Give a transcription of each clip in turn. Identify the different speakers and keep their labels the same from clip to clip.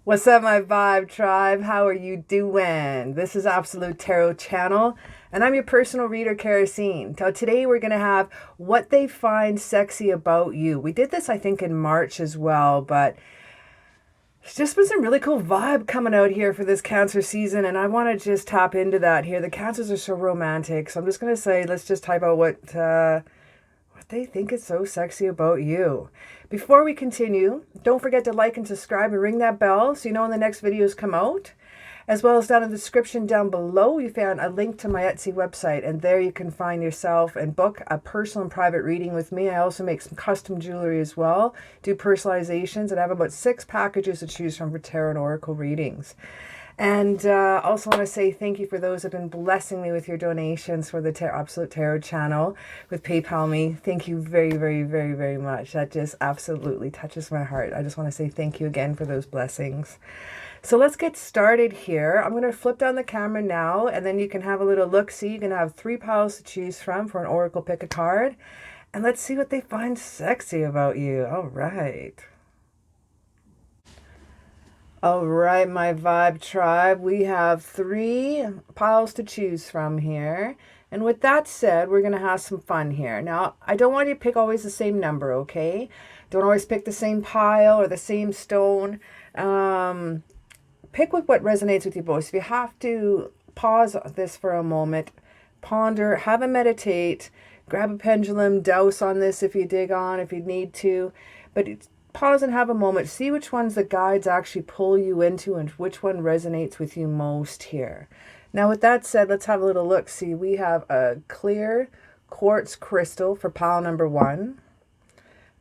Speaker 1: What's up, my Vibe Tribe? How are you doing? This is Absolute Tarot Channel, and I'm your personal reader, CaraSeen. So today we're going to have what they find sexy about you. We did this, I think, in March as well, but there's just been some really cool vibe coming out here for this Cancer season, and I want to just tap into that here. The Cancers are so romantic, so I'm just going to say, let's just type out what they think is so sexy about you. Before we continue, don't forget to like and subscribe and ring that bell so you know when the next videos come out. As well as down in the description down below, you found a link to my Etsy website, and there you can find yourself and book a personal and private reading with me. I also make some custom jewelry as well, do personalizations, and I have about 6 packages to choose from for tarot and oracle readings. And also want to say thank you for those who have been blessing me with your donations for the Absolute Tarot channel with PayPal me. Thank you very, very, very, very much. That just absolutely touches my heart. I just want to say thank you again for those blessings. So let's get started here. I'm going to flip down the camera now, and then you can have a little look-see. You can have 3 piles to choose from for an oracle. Pick a card. And let's see what they find sexy about you. All right. All right, my Vibe Tribe, we have 3 piles to choose from here. And with that said, we're going to have some fun here. Now, I don't want you to pick always the same number, okay? Don't always pick the same pile or the same stone. Pick with what resonates with you both. If you have to pause this for a moment, ponder, have a meditate, grab a pendulum, douse on this if you dig on, if you need to. But pause and have a moment. See which ones the guides actually pull you into and which one resonates with you most here. Now, with that said, let's have a little look. See, we have a clear quartz crystal for pile number 1.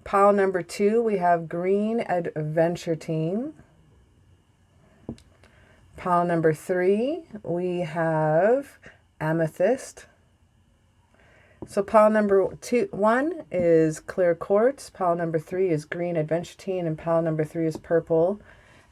Speaker 1: Pile number 2, we have green adventure team. Pile number 3, we have amethyst. So pile number 1 is clear quartz, pile number 3 is green adventurine, and pile number 3 is purple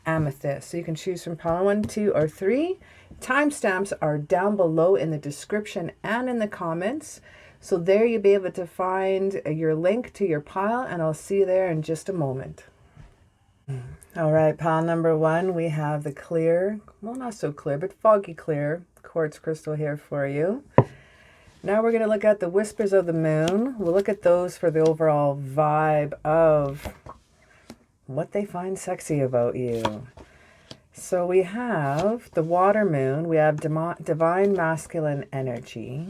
Speaker 1: amethyst. So you can choose from pile 1, 2, or 3. Timestamps are down below in the description and in the comments. So there you'll be able to find your link to your pile, and I'll see you there in just a moment. All right, pile number 1, we have the clear, well, not so clear, but foggy clear quartz crystal here for you. Now we're going to look at the Whispers of the Moon. We'll look at those for the overall vibe of what they find sexy about you. So we have the Water Moon. We have Divine Masculine Energy.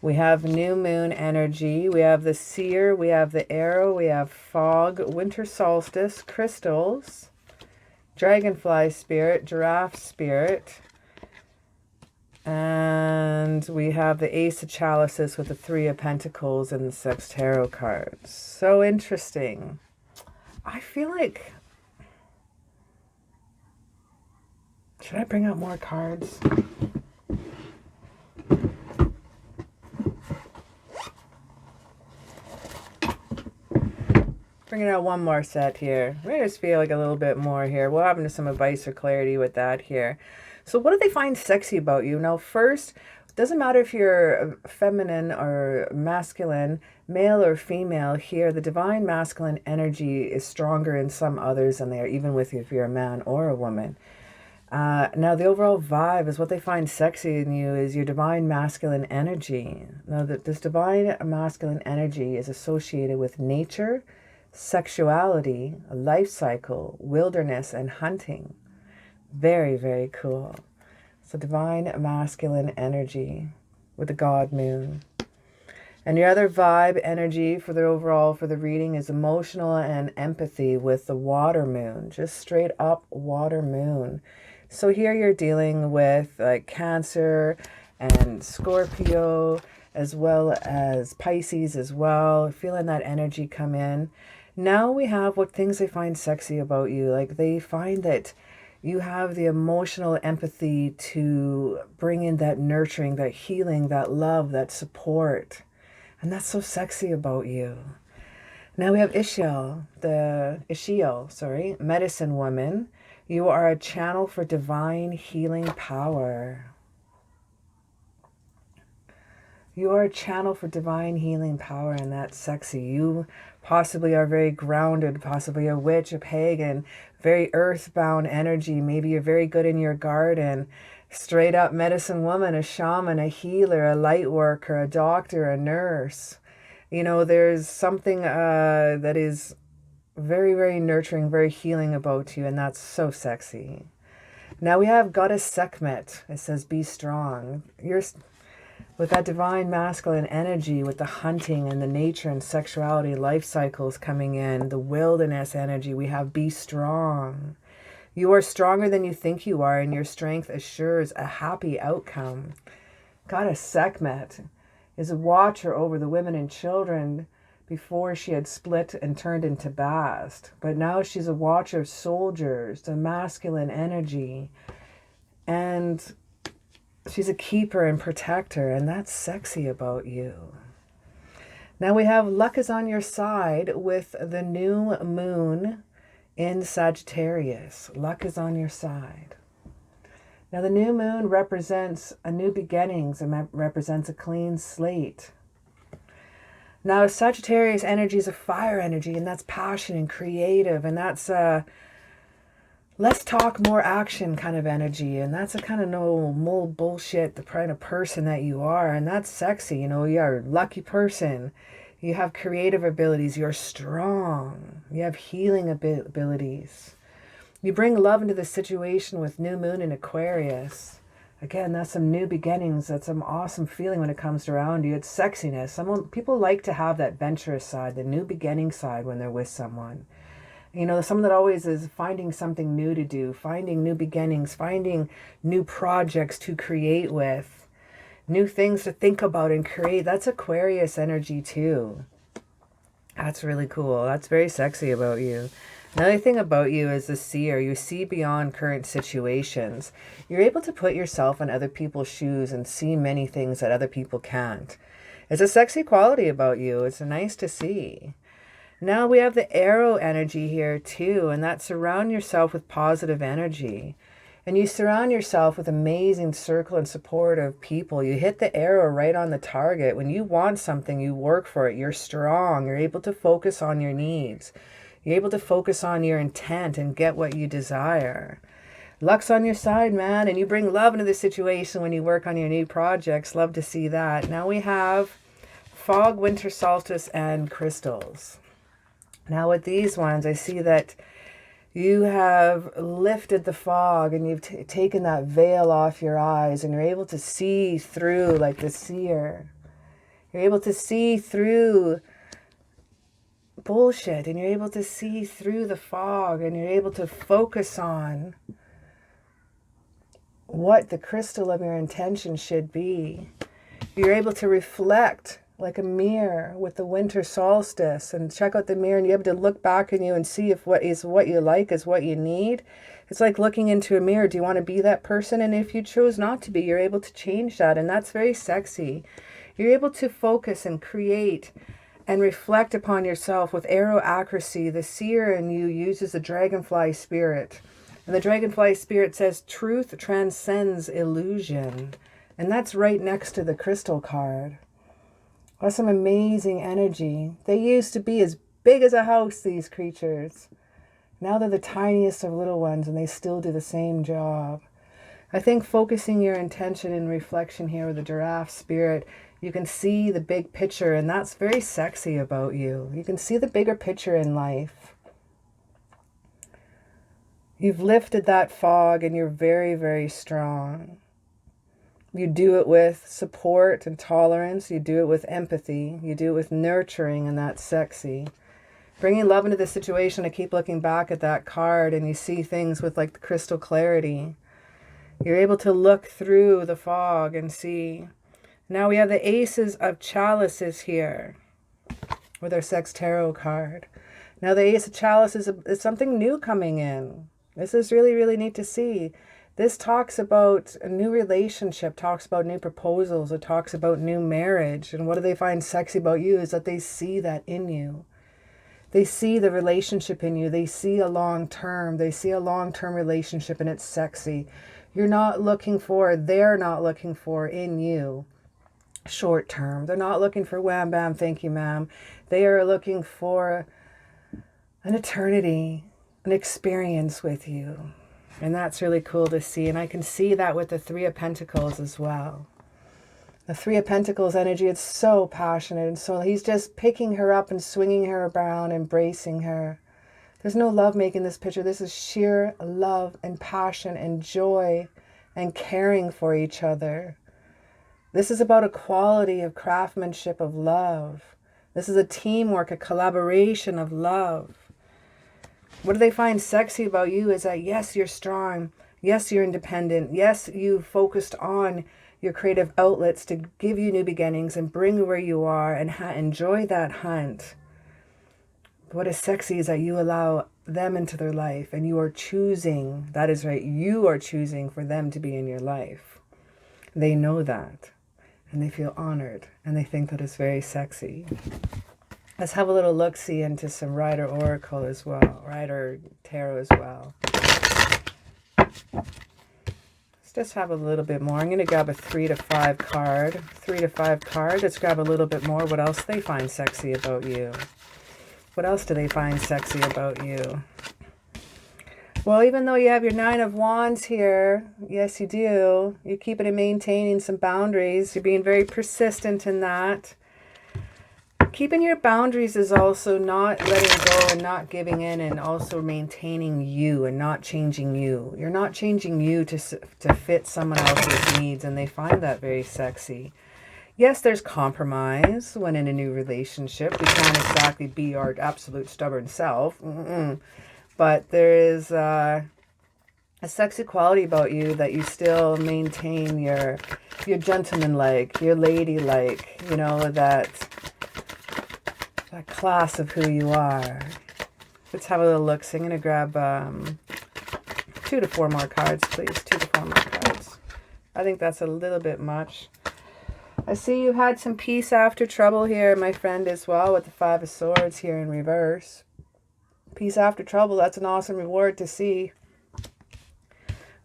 Speaker 1: We have New Moon Energy. We have the Seer. We have the Arrow. We have Fog, Winter Solstice, Crystals, Dragonfly Spirit, Giraffe Spirit. And we have the Ace of Chalices with the 3 of Pentacles and the 6 tarot cards. So interesting. I feel like... should I bring out more cards? Bringing out one more set here. I just feel like a little bit more here. We'll have into some advice or clarity with that here. So what do they find sexy about you? Now, first, it doesn't matter if you're feminine or masculine, male or female here. The divine masculine energy is stronger in some others than they are, even with if you're a man or a woman. Now, the overall vibe is what they find sexy in you is your divine masculine energy. Now, this divine masculine energy is associated with nature, sexuality, life cycle, wilderness, and hunting. Very, very cool. So divine masculine energy with the God moon. And your other vibe energy for the overall for the reading is emotional and empathy with the water moon. Just straight up water moon. So here you're dealing with Cancer and Scorpio, as well as Pisces as well. Feeling that energy come in. Now we have what things they find sexy about you. Like they find that you have the emotional empathy to bring in that nurturing, that healing, that love, that support. And that's so sexy about you. Now we have Ishiel, medicine woman. You are a channel for divine healing power. You are a channel for divine healing power, and that's sexy. You possibly are very grounded, possibly a witch, a pagan, very earthbound energy. Maybe you're very good in your garden. Straight up medicine woman, a shaman, a healer, a light worker, a doctor, a nurse. You know, there's something that is very, very nurturing, very healing about you, and that's so sexy. Now we have Goddess Sekhmet. It says, be strong. You're with that divine masculine energy, with the hunting and the nature and sexuality, life cycles coming in, the wilderness energy, we have be strong. You are stronger than you think you are, and your strength assures a happy outcome. Goddess Sekhmet is a watcher over the women and children before she had split and turned into Bast. But now she's a watcher of soldiers, the masculine energy. And she's a keeper and protector, and that's sexy about you. Now we have luck is on your side with the new moon in Sagittarius. Luck is on your side. Now the new moon represents a new beginnings and represents a clean slate. Now Sagittarius energy is a fire energy, and that's passion and creative, and that's less talk, more action kind of energy. And that's a kind of no more bullshit, the kind of person that you are. And that's sexy. You know, you're a lucky person. You have creative abilities. You're strong. You have healing abilities. You bring love into the situation with new moon in Aquarius. Again, that's some new beginnings. That's some awesome feeling when it comes around you. It's sexiness. People like to have that venturous side, the new beginning side when they're with someone. You know, someone that always is finding something new to do, finding new beginnings, finding new projects to create with, new things to think about and create. That's Aquarius energy too. That's really cool. That's very sexy about you. Another thing about you is the seer. You see beyond current situations. You're able to put yourself in other people's shoes and see many things that other people can't. It's a sexy quality about you. It's nice to see. Now we have the arrow energy here too, and that surround yourself with positive energy. And you surround yourself with amazing circle and supportive people. You hit the arrow right on the target. When you want something, you work for it. You're strong. You're able to focus on your needs. You're able to focus on your intent and get what you desire. Luck's on your side, man, and you bring love into the situation when you work on your new projects. Love to see that. Now we have fog, winter solstice, and crystals. Now with these ones, I see that you have lifted the fog and you've taken that veil off your eyes, and you're able to see through like the seer. You're able to see through bullshit, and you're able to see through the fog, and you're able to focus on what the crystal of your intention should be. You're able to reflect like a mirror with the winter solstice, and check out the mirror, and you're able to look back in you and see if what you like is what you need. It's like looking into a mirror. Do you want to be that person? And if you chose not to be, you're able to change that, and that's very sexy. You're able to focus and create and reflect upon yourself with arrow accuracy. The seer in you uses the dragonfly spirit, and the dragonfly spirit says truth transcends illusion, and that's right next to the crystal card. That's some amazing energy. They used to be as big as a house, these creatures. Now they're the tiniest of little ones, and they still do the same job. I think focusing your intention and reflection here with the giraffe spirit, you can see the big picture, and that's very sexy about you. You can see the bigger picture in life. You've lifted that fog, and you're very, very strong. You do it with support and tolerance. You do it with empathy. You do it with nurturing, and that's sexy. Bringing love into the situation. I keep looking back at that card, and you see things with like the crystal clarity. You're able to look through the fog and see. Now we have the aces of chalices here with our sex tarot card. Now the Ace of Chalice is something new coming in. This is really, really neat to see. This talks about a new relationship, talks about new proposals, it talks about new marriage. And what do they find sexy about you is that they see that in you. They see the relationship in you. They see a long-term. They see a long-term relationship, and it's sexy. You're not looking for, they're not looking for in you short-term. They're not looking for wham, bam, thank you, ma'am. They are looking for an eternity, an experience with you. And that's really cool to see. And I can see that with the Three of Pentacles as well. The Three of Pentacles energy, it's so passionate. And so he's just picking her up and swinging her around, embracing her. There's no love making this picture. This is sheer love and passion and joy and caring for each other. This is about a quality of craftsmanship of love. This is a teamwork, a collaboration of love. What do they find sexy about you is that, yes, you're strong. Yes, you're independent. Yes, you focused on your creative outlets to give you new beginnings and bring you where you are and enjoy that hunt. What is sexy is that you allow them into their life and you are choosing, that is right, you are choosing for them to be in your life. They know that and they feel honored and they think that it's very sexy. Let's have a little look-see into some Rider Oracle as well, Rider Tarot as well. Let's just have a little bit more. I'm going to grab a 3 to 5 card. 3 to 5 card. Let's grab a little bit more. What else do they find sexy about you? What else do they find sexy about you? Well, even though you have your 9 of Wands here, yes, you do. You're keeping and maintaining some boundaries. You're being very persistent in that. Keeping your boundaries is also not letting go and not giving in, and also maintaining you and not changing you. You're not changing you to fit someone else's needs, and they find that very sexy. Yes, there's compromise when in a new relationship. We can't exactly be our absolute stubborn self. But there is a sexy quality about you that you still maintain your gentleman-like, your lady-like, you know, that class of who you are. Let's have a little look. So I'm going to grab 2 to 4 more cards, please. 2 to 4 more cards. I think that's a little bit much. I see you had some peace after trouble here, my friend, as well, with the 5 of Swords here in reverse. Peace after trouble, that's an awesome reward to see.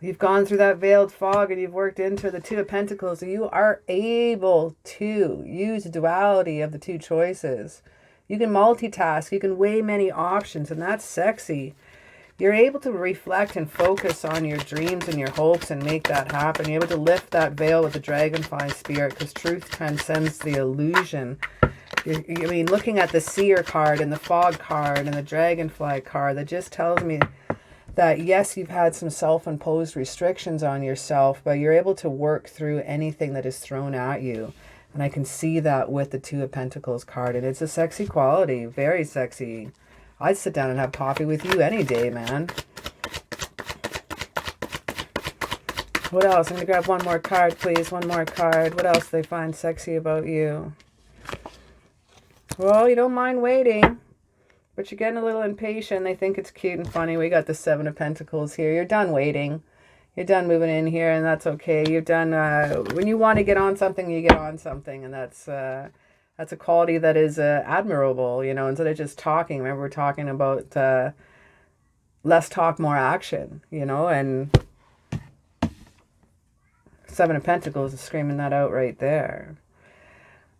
Speaker 1: You've gone through that veiled fog and you've worked into the 2 of Pentacles. So you are able to use the duality of the 2 choices. You can multitask. You can weigh many options, and that's sexy. You're able to reflect and focus on your dreams and your hopes and make that happen. You're able to lift that veil with the dragonfly spirit, because truth transcends the illusion. I mean, looking at the seer card and the fog card and the dragonfly card, that just tells me that, yes, you've had some self-imposed restrictions on yourself, but you're able to work through anything that is thrown at you. And I can see that with the 2 of Pentacles card. And it's a sexy quality. Very sexy. I'd sit down and have coffee with you any day, man. What else? I'm going to grab one more card, please. One more card. What else do they find sexy about you? Well, you don't mind waiting, but you're getting a little impatient. They think it's cute and funny. We got the 7 of Pentacles here. You're done waiting. You're done moving in here, and that's okay. You're done. When you want to get on something, you get on something, and that's a quality that is admirable, you know, instead of just talking. Remember, we're talking about less talk, more action, you know, and 7 of Pentacles is screaming that out right there.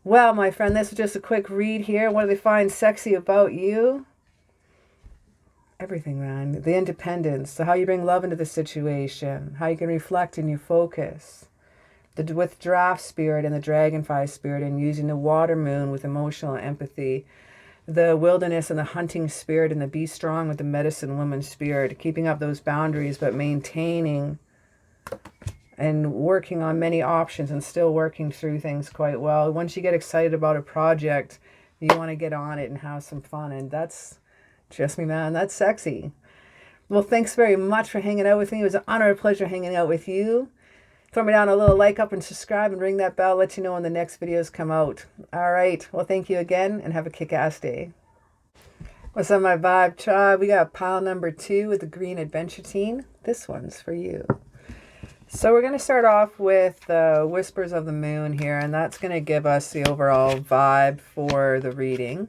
Speaker 1: Well, my friend, this is just a quick read here. What do they find sexy about you? Everything, man. The independence, so how you bring love into the situation, how you can reflect in your focus. With draft spirit and the dragonfly spirit, and using the water moon with emotional empathy. The wilderness and the hunting spirit, and the be strong with the medicine woman spirit. Keeping up those boundaries, but maintaining and working on many options and still working through things quite well. Once you get excited about a project, you want to get on it and have some fun. And that's, trust me, man, that's sexy. Well, thanks very much for hanging out with me. It was an honor and pleasure hanging out with you. Throw me down a little like up and subscribe and ring that bell. Let you know when the next videos come out. All right. Well, thank you again and have a kick-ass day. What's on my vibe tribe? We got pile number 2 with the green adventure teen. This one's for you. So we're going to start off with Whispers of the Moon here, and that's going to give us the overall vibe for the reading.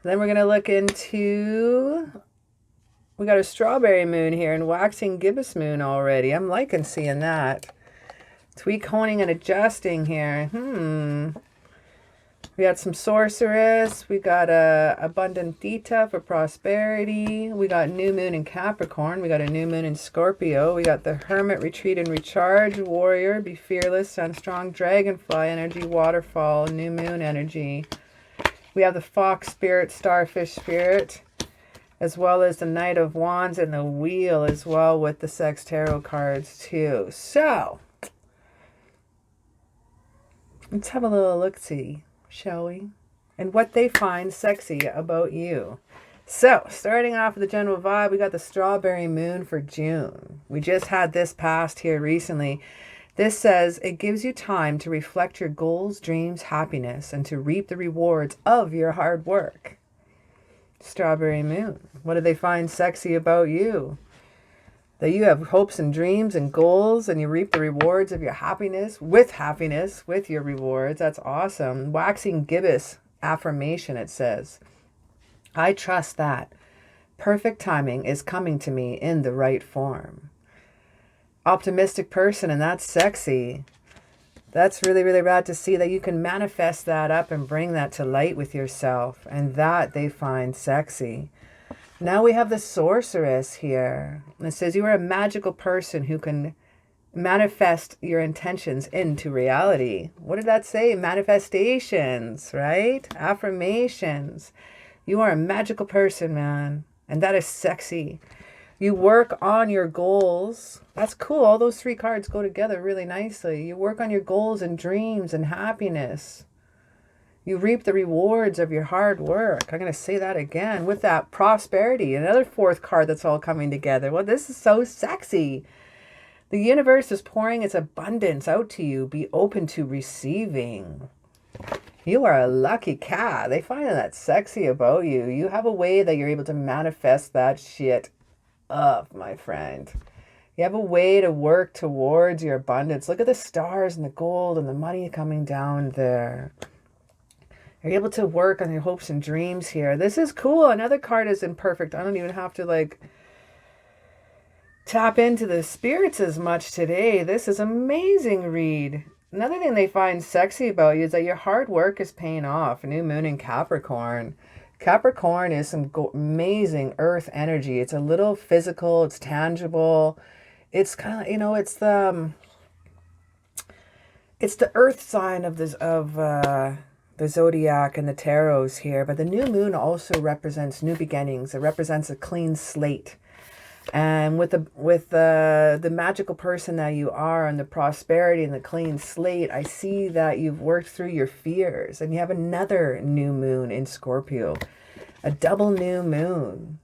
Speaker 1: Then we're going to look into, we got a strawberry moon here and waxing gibbous moon already. I'm liking seeing that. Tweak, honing, and adjusting here. We got some sorceress. We got a abundant dita for prosperity. We got new moon in Capricorn. We got a new moon in Scorpio. We got the hermit, retreat and recharge, warrior, be fearless, sun strong, dragonfly energy, waterfall, new moon energy. We have the fox spirit, starfish spirit, as well as the knight of wands and the wheel as well with the sex tarot cards too. So let's have a little look-see, shall we? And what they find sexy about you. So, starting off with the general vibe, we got the strawberry moon for June. We just had this passed here recently. This says, it gives you time to reflect your goals, dreams, happiness, and to reap the rewards of your hard work. Strawberry moon. What do they find sexy about you? That you have hopes and dreams and goals and you reap the rewards of your happiness with your rewards. That's awesome. Waxing gibbous affirmation, it says. I trust that perfect timing is coming to me in the right form. Optimistic person, and that's sexy. That's really, really rad to see that you can manifest that up and bring that to light with yourself, and that they find sexy. Now we have the sorceress here. It says you are a magical person who can manifest your intentions into reality. What did that say? Manifestations, right? Affirmations. You are a magical person, man. And that is sexy. You work on your goals. That's cool. All those 3 cards go together really nicely. You work on your goals and dreams and happiness. You reap the rewards of your hard work. I'm going to say that again with that prosperity. Another 4th card that's all coming together. Well, this is so sexy. The universe is pouring its abundance out to you. Be open to receiving. You are a lucky cat. They find that sexy about you. You have a way that you're able to manifest that shit up, my friend. You have a way to work towards your abundance. Look at the stars and the gold and the money coming down there. You're able to work on your hopes and dreams here. This is cool. Another card is imperfect. I don't even have to like tap into the spirits as much today. This is amazing read. Another thing they find sexy about you is that your hard work is paying off. New moon in Capricorn. Capricorn is some amazing earth energy. It's a little physical. It's tangible. It's kind of, you know, it's the earth sign of this, the zodiac and the tarots here, but the new moon also represents new beginnings. It represents a clean slate. And with the magical person that you are and the prosperity and the clean slate, I see that you've worked through your fears, and you have another new moon in Scorpio, a double new moon.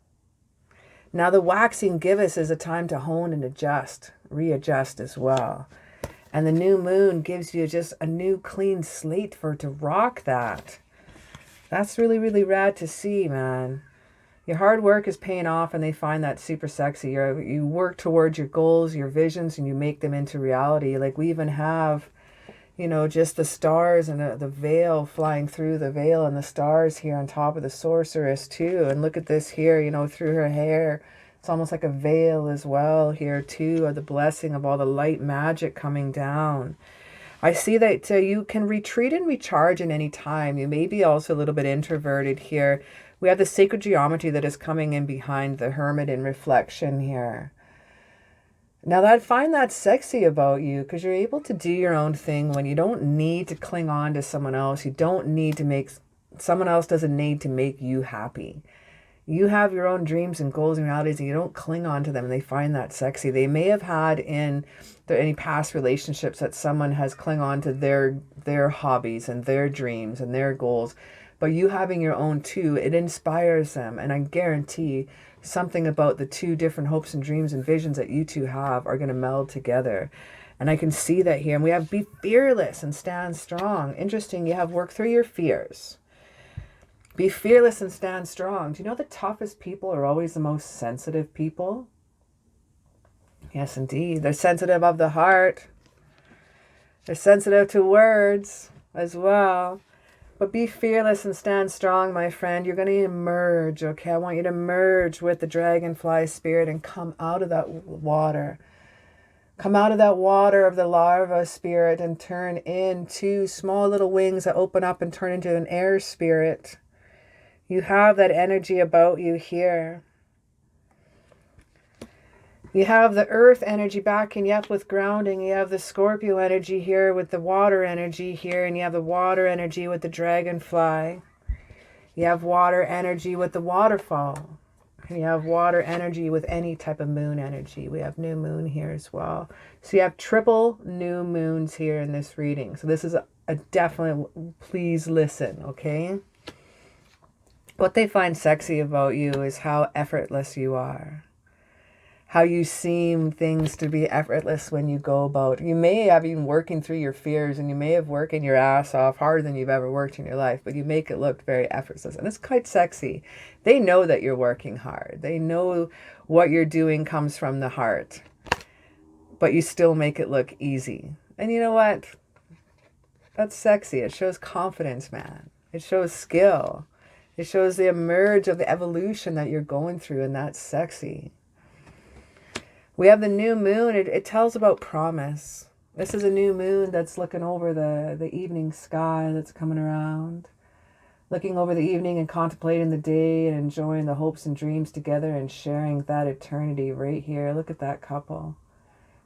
Speaker 1: Now the waxing gibbous is a time to hone and adjust, readjust as well. And the new moon gives you just a new clean slate to rock that. That's really, really rad to see, man. Your hard work is paying off, and they find that super sexy. You work towards your goals, your visions, and you make them into reality. Like we even have, you know, just the stars and the veil flying through the veil and the stars here on top of the sorceress too. And look at this here, you know, through her hair. It's almost like a veil as well here too, of the blessing of all the light magic coming down. I see that you can retreat and recharge in any time. You may be also a little bit introverted here. We have the sacred geometry that is coming in behind the hermit in reflection here. Now I find that sexy about you because you're able to do your own thing when you don't need to cling on to someone else. You don't need to make, someone else doesn't need to make you happy. You have your own dreams and goals and realities, and you don't cling on to them, and they find that sexy. They may have had in any past relationships that someone has clung on to their hobbies and their dreams and their goals, but you having your own too, it inspires them. And I guarantee something about the 2 different hopes and dreams and visions that you 2 have are going to meld together. And I can see that here. And we have be fearless and stand strong. Interesting, you have work through your fears. Be fearless and stand strong. Do you know the toughest people are always the most sensitive people? Yes, indeed. They're sensitive of the heart. They're sensitive to words as well. But be fearless and stand strong, my friend. You're going to emerge, okay? I want you to merge with the dragonfly spirit and come out of that water. Come out of that water of the larva spirit and turn into small little wings that open up and turn into an air spirit. You have that energy about you here. You have the earth energy backing you up with grounding. You have the Scorpio energy here with the water energy here. And you have the water energy with the dragonfly. You have water energy with the waterfall. And you have water energy with any type of moon energy. We have new moon here as well. So you have triple new moons here in this reading. So this is a definite, please listen, okay? What they find sexy about you is how effortless you are. How you seem things to be effortless when you go about. You may have been working through your fears and you may have working your ass off harder than you've ever worked in your life, but you make it look very effortless and it's quite sexy. They know that you're working hard. They know what you're doing comes from the heart, but you still make it look easy. And you know what? That's sexy. It shows confidence, man. It shows skill. It shows the emerge of the evolution that you're going through, and that's sexy. We have the new moon. It tells about promise. This is a new moon that's looking over the evening sky that's coming around. Looking over the evening and contemplating the day and enjoying the hopes and dreams together and sharing that eternity right here. Look at that couple.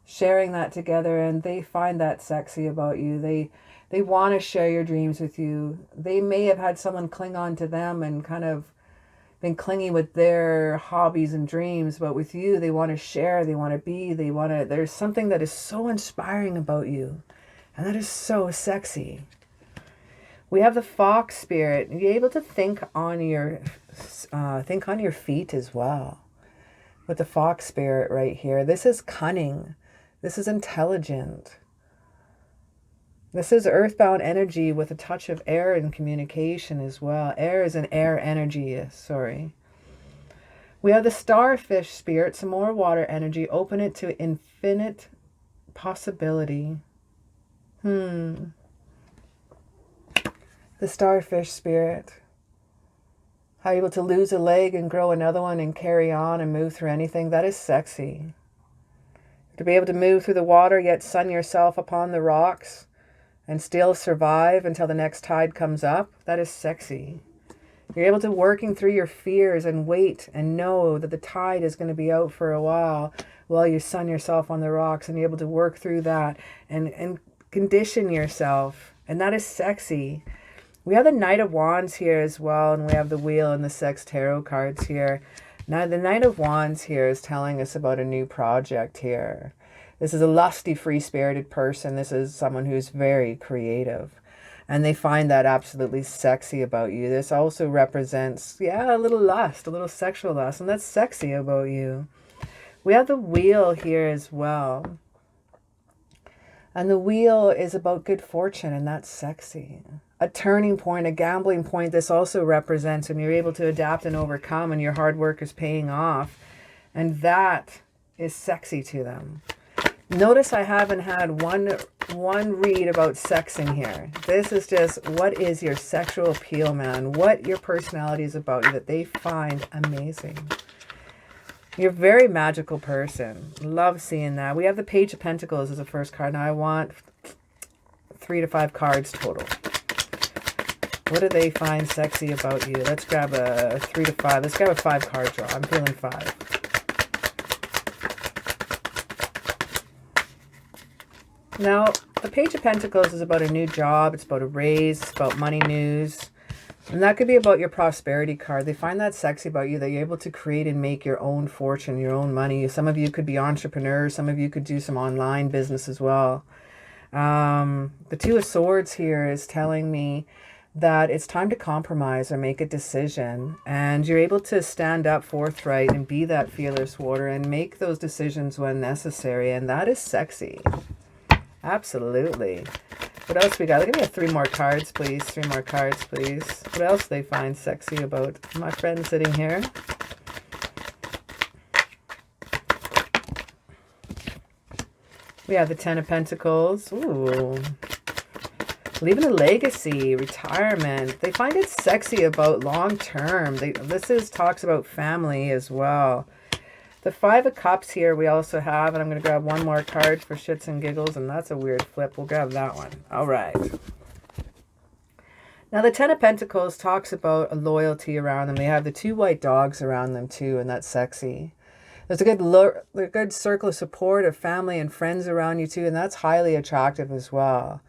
Speaker 1: Sharing that together, and they find that sexy about you. They want to share your dreams with you. They may have had someone cling on to them and kind of been clingy with their hobbies and dreams, but with you, they want to share, they want to be, there's something that is so inspiring about you, and that is so sexy. We have the fox spirit. You're able to think on your feet as well. With the fox spirit right here, this is cunning. This is intelligent. This is earthbound energy with a touch of air in communication as well. Air is an air energy, sorry. We have the starfish spirit, some more water energy. Open it to infinite possibility. The starfish spirit. How you're able to lose a leg and grow another one and carry on and move through anything. That is sexy. To be able to move through the water, yet sun yourself upon the rocks and still survive until the next tide comes up. That is sexy. You're able to working through your fears and wait and know that the tide is going to be out for a while you sun yourself on the rocks, and you're able to work through that and condition yourself. And that is sexy. We have the Knight of Wands here as well, and we have the Wheel and the Sex Tarot cards here. Now the Knight of Wands here is telling us about a new project here. This is a lusty, free-spirited person. This is someone who's very creative. And they find that absolutely sexy about you. This also represents, a little lust, a little sexual lust. And that's sexy about you. We have the Wheel here as well. And the Wheel is about good fortune, and that's sexy. A turning point, a gambling point, this also represents, and you're able to adapt and overcome, and your hard work is paying off. And that is sexy to them. Notice I haven't had one read about sex in here. This is just what is your sexual appeal, man. What your personality is about you that they find amazing. You're a very magical person. Love seeing that. We have the Page of Pentacles as the first card. Now I want 3 to 5 cards total. What do they find sexy about you? Let's grab a 3 to 5. Let's grab a 5 card draw. I'm feeling 5. Now, the Page of Pentacles is about a new job. It's about a raise. It's about money news. And that could be about your prosperity card. They find that sexy about you, that you're able to create and make your own fortune, your own money. Some of you could be entrepreneurs. Some of you could do some online business as well. The Two of Swords here is telling me that it's time to compromise or make a decision. And you're able to stand up forthright and be that fearless warrior and make those decisions when necessary. And that is sexy. Absolutely. What else we got? Give me 3 more cards, please. 3 more cards, please. What else they find sexy about my friend sitting here? We have the 10 of Pentacles. Ooh. Leaving a legacy, retirement. They find it sexy about long term. Talks about family as well. The 5 of Cups here we also have, and I'm going to grab 1 more card for shits and giggles, and that's a weird flip. We'll grab that one. All right. Now the 10 of Pentacles talks about a loyalty around them. They have the 2 white dogs around them too, and that's sexy. There's a good circle of support of family and friends around you too, and that's highly attractive as well.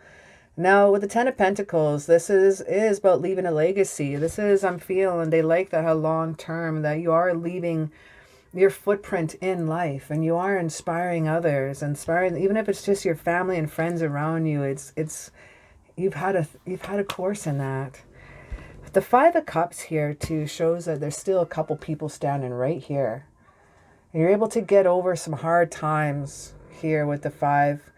Speaker 1: Now with the 10 of Pentacles, this is about leaving a legacy. I'm feeling they like that how long term that you are leaving your footprint in life, and you are inspiring others, even if it's just your family and friends around you. You've had a course in that. The 5 of Cups here too shows that there's still a couple people standing right here. You're able to get over some hard times here with the 5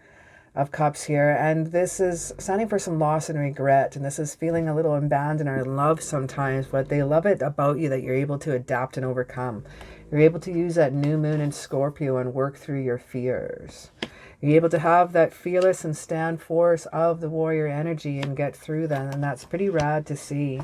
Speaker 1: of Cups here. And this is standing for some loss and regret. And this is feeling a little abandoned or in love sometimes. But they love it about you that you're able to adapt and overcome. You're able to use that new moon in Scorpio and work through your fears. You're able to have that fearless and stand force of the warrior energy and get through them. And that's pretty rad to see.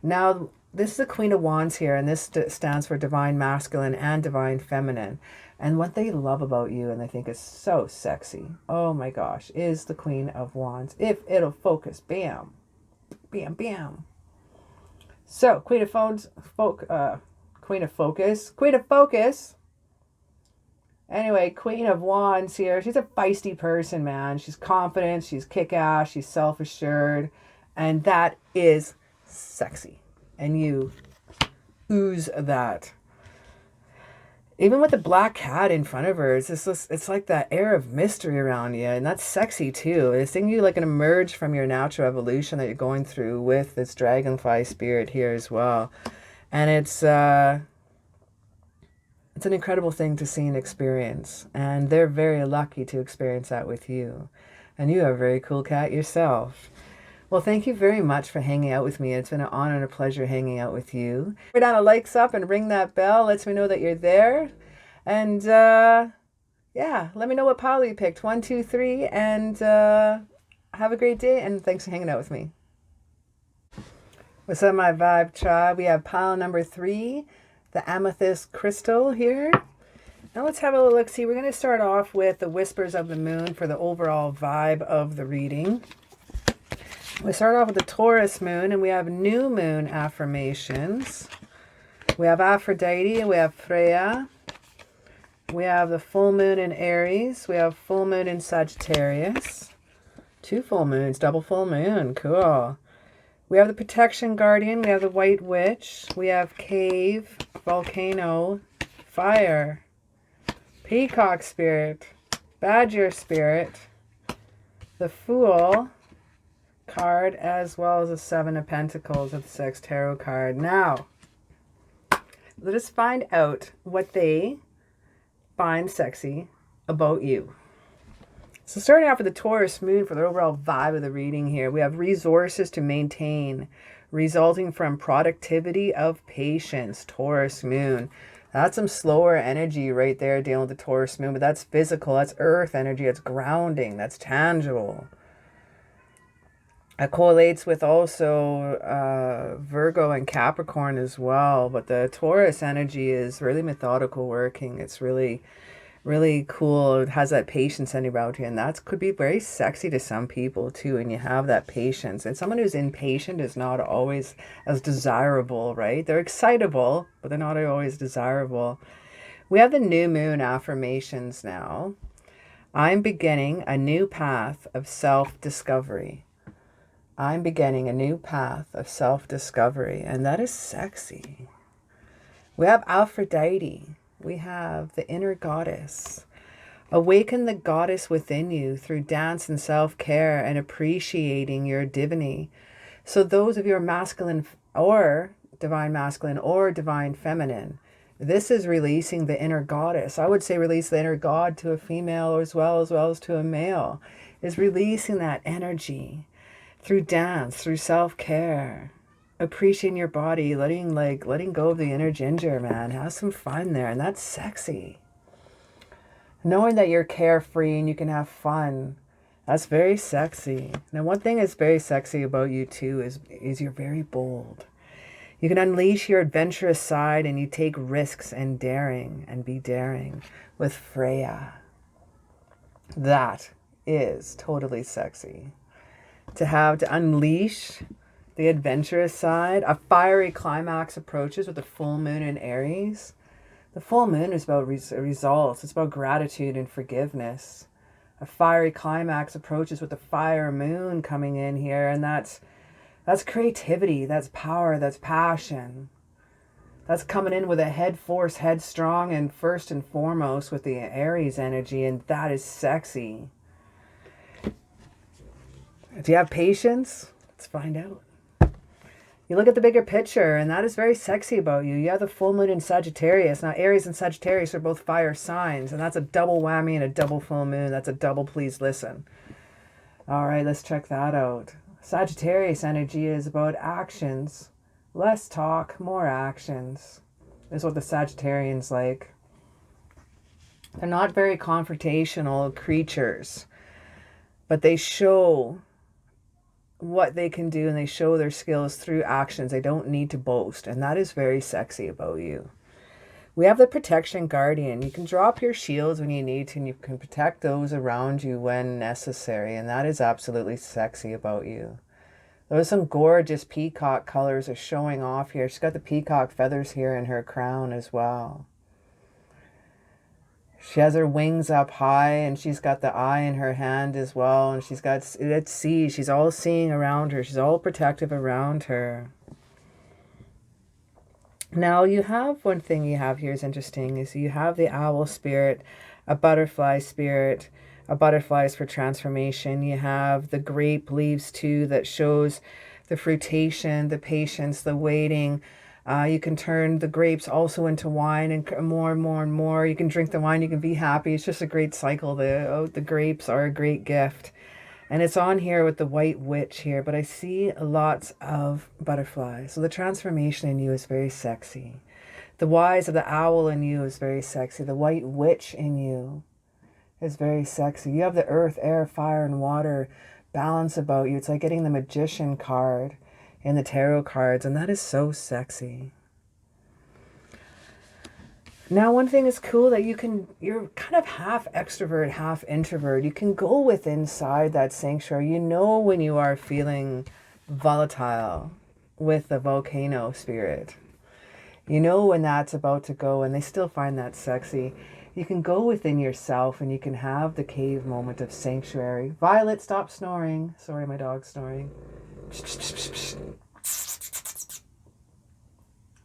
Speaker 1: Now, this is the Queen of Wands here, and this stands for divine masculine and divine feminine. And what they love about you, and they think is so sexy, oh my gosh, is the Queen of Wands. If it'll focus, bam, bam, bam. So, Queen of Focus. Anyway, Queen of Wands here. She's a feisty person, man. She's confident, she's kick-ass, she's self-assured, and that is sexy. And you ooze that. Even with the black cat in front of her, it's like that air of mystery around you. And that's sexy too. It's thinking you like an emerge from your natural evolution that you're going through with this dragonfly spirit here as well. And it's an incredible thing to see and experience. And they're very lucky to experience that with you. And you have a very cool cat yourself. Well, thank you very much for hanging out with me. It's been an honor and a pleasure hanging out with you. Put down a likes up and ring that bell. Lets me know that you're there. And yeah, let me know what pile you picked. 1, 2, 3. And have a great day. And thanks for hanging out with me. What's up, my vibe tribe? We have pile number 3, the amethyst crystal here. Now let's have a little look. See, we're going to start off with the whispers of the moon for the overall vibe of the reading. We start off with the Taurus moon, and we have new moon affirmations. We have Aphrodite, we have Freya. We have the full moon in Aries. We have full moon in Sagittarius. 2 full moons, double full moon, cool. We have the protection guardian, we have the white witch. We have cave, volcano, fire, peacock spirit, badger spirit, the fool card, as well as the 7 of Pentacles with the 6 tarot card. Now, let us find out what they find sexy about you. So starting off with the Taurus moon for the overall vibe of the reading here, we have resources to maintain, resulting from productivity of patience, Taurus moon. That's some slower energy right there dealing with the Taurus moon, but that's physical, that's earth energy, that's grounding, that's tangible. It correlates with also Virgo and Capricorn as well. But the Taurus energy is really methodical working. It's really, really cool. It has that patience energy about you. And that could be very sexy to some people too. And you have that patience. And someone who's impatient is not always as desirable, right? They're excitable, but they're not always desirable. We have the new moon affirmations now. I'm beginning a new path of self-discovery. I'm beginning a new path of self-discovery, and that is sexy. We have Aphrodite. We have the inner goddess. Awaken the goddess within you through dance and self-care and appreciating your divinity. So those of you are masculine or divine feminine, this is releasing the inner goddess. I would say release the inner god to a female as well as to a male. is releasing that energy through dance, through self-care, appreciating your body, letting go of the inner ginger, man. Have some fun there, and that's sexy. Knowing that you're carefree and you can have fun, that's very sexy. Now, one thing that's very sexy about you too is you're very bold. You can unleash your adventurous side and you take risks and be daring with Freya. That is totally sexy. To unleash the adventurous side. A fiery climax approaches with the full moon in Aries. The full moon is about results. It's about gratitude and forgiveness. A fiery climax approaches with the fire moon coming in here, and that's creativity, that's power, that's passion. That's coming in with a head force, headstrong, and first and foremost with the Aries energy, and that is sexy. Do you have patience? Let's find out. You look at the bigger picture, and that is very sexy about you. You have the full moon in Sagittarius. Now, Aries and Sagittarius are both fire signs, and that's a double whammy and a double full moon. That's a double please listen. All right, let's check that out. Sagittarius energy is about actions. Less talk, more actions. Is what the Sagittarians like. They're not very confrontational creatures, but they show what they can do and they show their skills through actions. They don't need to boast, and that is very sexy about you. We have the protection guardian. You can drop your shields when you need to, and you can protect those around you when necessary, and that is absolutely sexy about you. There's some gorgeous peacock colors are showing off here. She's got the peacock feathers here in her crown as well. She has her wings up high, and she's got the eye in her hand as well. And she's got, let's see, she's all seeing around her. She's all protective around her. Now, you have one thing you have here is interesting, is you have the owl spirit, a butterfly spirit. A butterfly is for transformation. You have the grape leaves too that shows the fruitation, the patience, the waiting. You can turn the grapes also into wine, and more and more and more. You can drink the wine, you can be happy. It's just a great cycle. The grapes are a great gift. And it's on here with the white witch here, but I see lots of butterflies. So the transformation in you is very sexy. The wise of the owl in you is very sexy. The white witch in you is very sexy. You have the earth, air, fire, and water balance about you. It's like getting the magician card in the tarot cards, and that is so sexy. Now, one thing is cool that you're kind of half extrovert, half introvert. You can go with inside that sanctuary. You know when you are feeling volatile with the volcano spirit. You know when that's about to go, and they still find that sexy. You can go within yourself and you can have the cave moment of sanctuary. Violet, stop snoring. Sorry, my dog's snoring.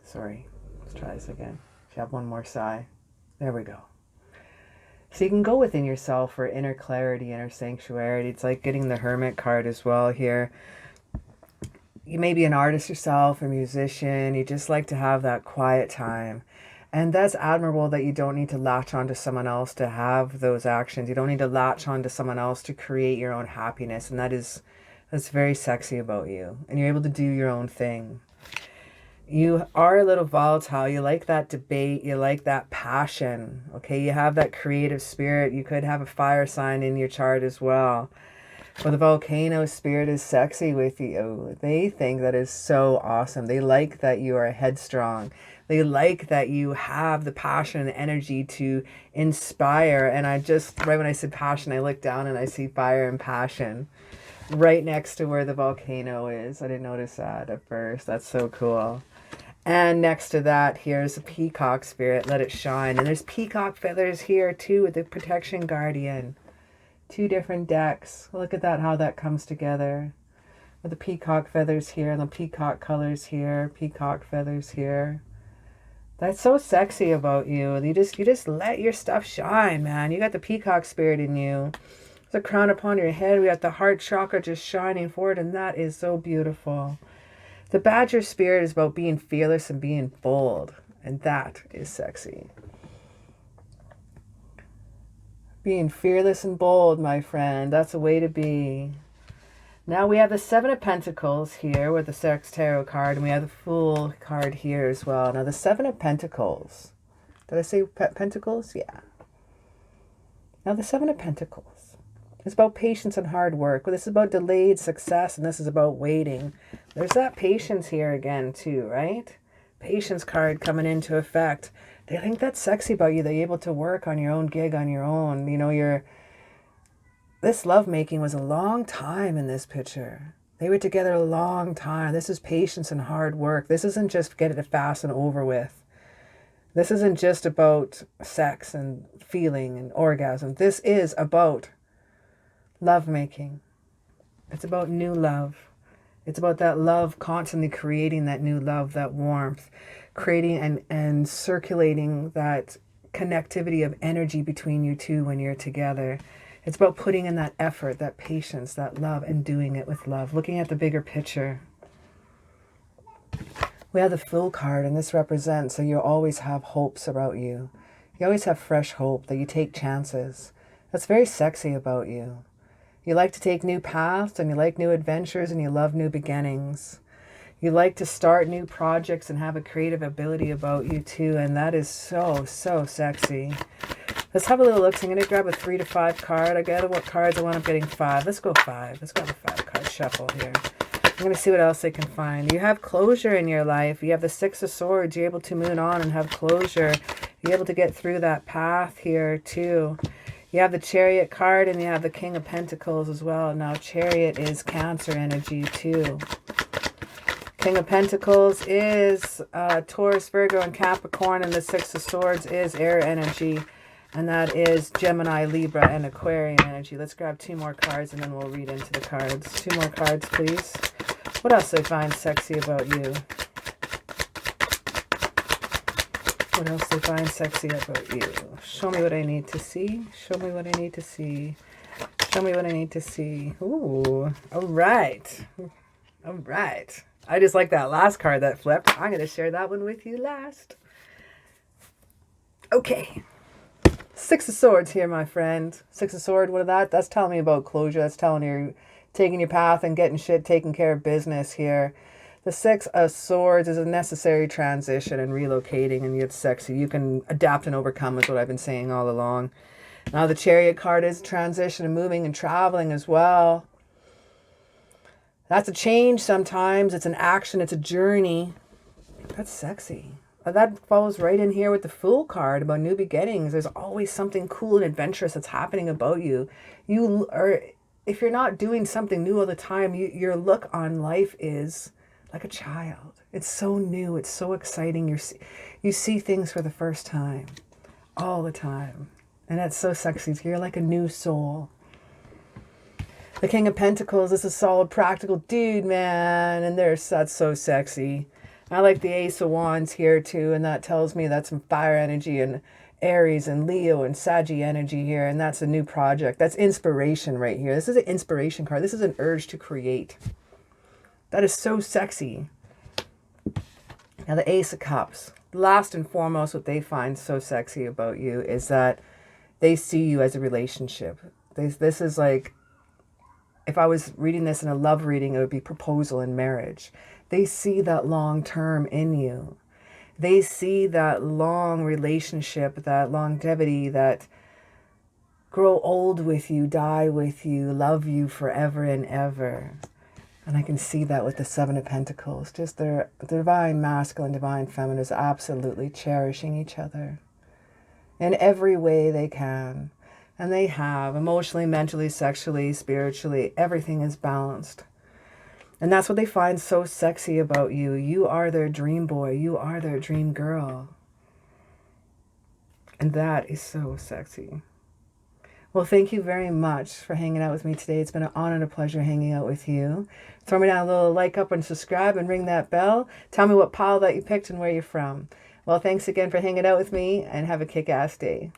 Speaker 1: Sorry, let's try this again. Have one more sigh. There we go. So you can go within yourself for inner clarity, inner sanctuary. It's like getting the Hermit card as well here. You may be an artist yourself, a musician. You just like to have that quiet time. And that's admirable that you don't need to latch onto someone else to have those actions. You don't need to latch onto someone else to create your own happiness. And that's very sexy about you. And you're able to do your own thing. You are a little volatile. You like that debate. You like that passion. Okay, you have that creative spirit. You could have a fire sign in your chart as well. Well, the volcano spirit is sexy with you. They think that is so awesome. They like that you are headstrong. They like that you have the passion and energy to inspire. And right when I said passion, I looked down and I see fire and passion right next to where the volcano is. I didn't notice that at first. That's so cool. And next to that, here's a peacock spirit. Let it shine. And there's peacock feathers here too with the protection guardian. 2 different decks. Look at that, how that comes together. With the peacock feathers here and the peacock colors here. Peacock feathers here. That's so sexy about you. You just let your stuff shine, man. You got the peacock spirit in you. The crown upon your head. We got the heart chakra just shining forward, and that is so beautiful. The badger spirit is about being fearless and being bold, and that is sexy. Being fearless and bold, my friend. That's a way to be. Now we have the Seven of Pentacles here with the Sex Tarot card, and we have the Fool card here as well. Now the Seven of Pentacles. Did I say Pentacles? Yeah. Now the Seven of Pentacles. It's about patience and hard work. This is about delayed success, and this is about waiting. There's that patience here again too, right? Patience card coming into effect. They think that's sexy about you, that you're able to work on your own gig on your own. You know, this lovemaking was a long time in this picture. They were together a long time. This is patience and hard work. This isn't just get it fast and over with. This isn't just about sex and feeling and orgasm. This is about lovemaking. It's about new love. It's about that love, constantly creating that new love, that warmth, creating and circulating that connectivity of energy between you two when you're together. It's about putting in that effort, that patience, that love, and doing it with love. Looking at the bigger picture. We have the Fool card, and this represents that you always have hopes about you. You always have fresh hope, that you take chances. That's very sexy about you. You like to take new paths, and you like new adventures, and you love new beginnings. You like to start new projects and have a creative ability about you too, and that is so, so sexy. Let's have a little look. So I'm going to grab a 3 to 5 card. I got what cards I want up getting 5. Let's go 5. Let's grab a 5 card shuffle here. I'm going to see what else they can find. You have closure in your life. You have the 6 of Swords. You're able to move on and have closure. You're able to get through that path here too. You have the Chariot card, and you have the King of Pentacles as well. Now Chariot is Cancer energy too. King of Pentacles is Taurus, Virgo, and Capricorn, and the 6 of Swords is air energy. And that is Gemini, Libra, and Aquarian energy. Let's grab 2 more cards and then we'll read into the cards. 2 more cards, please. What else do I find sexy about you? What else do I find sexy about you? Show me what I need to see. Show me what I need to see. Show me what I need to see. Ooh, all right. All right. I just like that last card that flipped. I'm going to share that one with you last. Okay. 6 of Swords here, my friend. 6 of Swords, what is that? That's telling me about closure. That's telling you taking your path and getting shit, taking care of business here. The 6 of Swords is a necessary transition and relocating, and it's sexy. You can adapt and overcome is what I've been saying all along. Now the Chariot card is transition and moving and traveling as well. That's a change sometimes. It's an action. It's a journey. That's sexy. That follows right in here with the Fool card about new beginnings. There's always something cool and adventurous that's happening about you. You are, if you're not doing something new all the time, your look on life is like a child. It's so new. It's so exciting. You see things for the first time all the time. And that's so sexy. You're like a new soul. The King of Pentacles is a solid, practical dude, man. And that's so sexy. I like the Ace of Wands here too, and that tells me that's some fire energy and Aries and Leo and Saggy energy here, and that's a new project. That's inspiration right here. This is an inspiration card. This is an urge to create. That is so sexy. Now the Ace of Cups. Last and foremost, what they find so sexy about you is that they see you as a relationship. This is like, if I was reading this in a love reading, it would be proposal and marriage. They see that long term in you. They see that long relationship, that longevity, that grow old with you, die with you, love you forever and ever. And I can see that with the 7 of Pentacles. Just their divine masculine, divine feminine is absolutely cherishing each other in every way they can. And they have, emotionally, mentally, sexually, spiritually, everything is balanced. And that's what they find so sexy about you. You are their dream boy. You are their dream girl. And that is so sexy. Well, thank you very much for hanging out with me today. It's been an honor and a pleasure hanging out with you. Throw me down a little like up and subscribe and ring that bell. Tell me what pile that you picked and where you're from. Well, thanks again for hanging out with me, and have a kick-ass day.